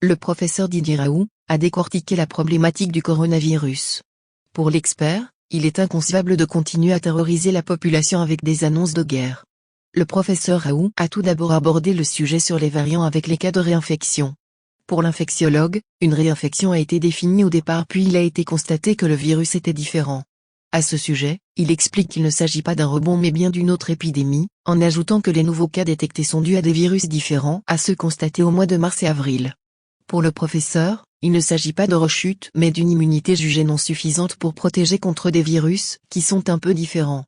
le professeur Didier Raoult a décortiqué la problématique du coronavirus. Pour l'expert, il est inconcevable de continuer à terroriser la population avec des annonces de guerre. Le professeur Raoult a tout d'abord abordé le sujet sur les variants avec les cas de réinfection. Pour l'infectiologue, une réinfection a été définie au départ puis il a été constaté que le virus était différent. À ce sujet, il explique qu'il ne s'agit pas d'un rebond mais bien d'une autre épidémie, en ajoutant que les nouveaux cas détectés sont dus à des virus différents à ceux constatés au mois de mars et avril. Pour le professeur, il ne s'agit pas de rechute mais d'une immunité jugée non suffisante pour protéger contre des virus qui sont un peu différents.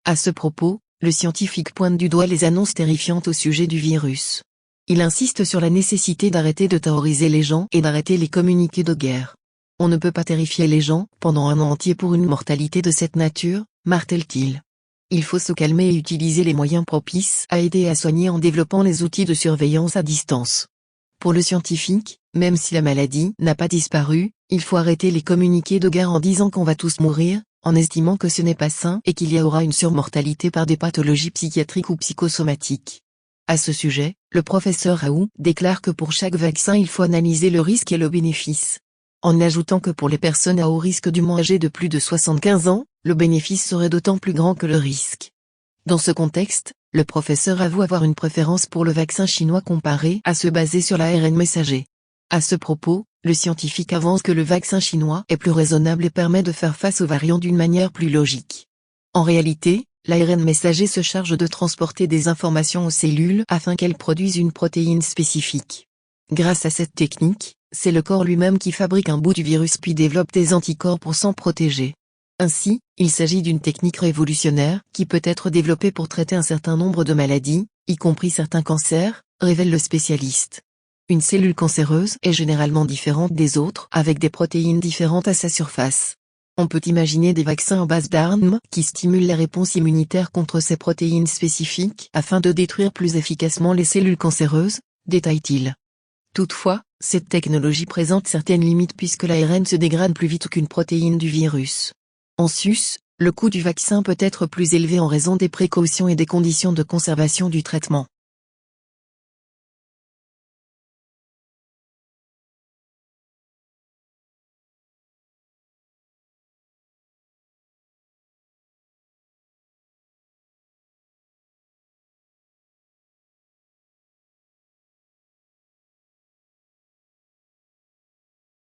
À ce propos, le scientifique pointe du doigt les annonces terrifiantes au sujet du virus. Il insiste sur la nécessité d'arrêter de terroriser les gens et d'arrêter les communiqués de guerre. On ne peut pas terrifier les gens pendant un an entier pour une mortalité de cette nature, martèle-t-il. Il faut se calmer et utiliser les moyens propices à aider à soigner en développant les outils de surveillance à distance. Pour le scientifique, même si la maladie n'a pas disparu, il faut arrêter les communiqués de guerre en disant qu'on va tous mourir, en estimant que ce n'est pas sain et qu'il y aura une surmortalité par des pathologies psychiatriques ou psychosomatiques. À ce sujet, le professeur Raoult déclare que pour chaque vaccin il faut analyser le risque et le bénéfice. En ajoutant que pour les personnes à haut risque dûment âgées de plus de 75 ans, le bénéfice serait d'autant plus grand que le risque. Dans ce contexte, le professeur avoue avoir une préférence pour le vaccin chinois comparé à ceux basés sur l'ARN messager. À ce propos, le scientifique avance que le vaccin chinois est plus raisonnable et permet de faire face aux variants d'une manière plus logique. En réalité, l'ARN messager se charge de transporter des informations aux cellules afin qu'elles produisent une protéine spécifique. Grâce à cette technique, c'est le corps lui-même qui fabrique un bout du virus puis développe des anticorps pour s'en protéger. Ainsi, il s'agit d'une technique révolutionnaire qui peut être développée pour traiter un certain nombre de maladies, y compris certains cancers, révèle le spécialiste. Une cellule cancéreuse est généralement différente des autres avec des protéines différentes à sa surface. On peut imaginer des vaccins à base d'ARN qui stimulent les réponses immunitaires contre ces protéines spécifiques afin de détruire plus efficacement les cellules cancéreuses, détaille-t-il. Toutefois, cette technologie présente certaines limites puisque l'ARN se dégrade plus vite qu'une protéine du virus. En sus, le coût du vaccin peut être plus élevé en raison des précautions et des conditions de conservation du traitement.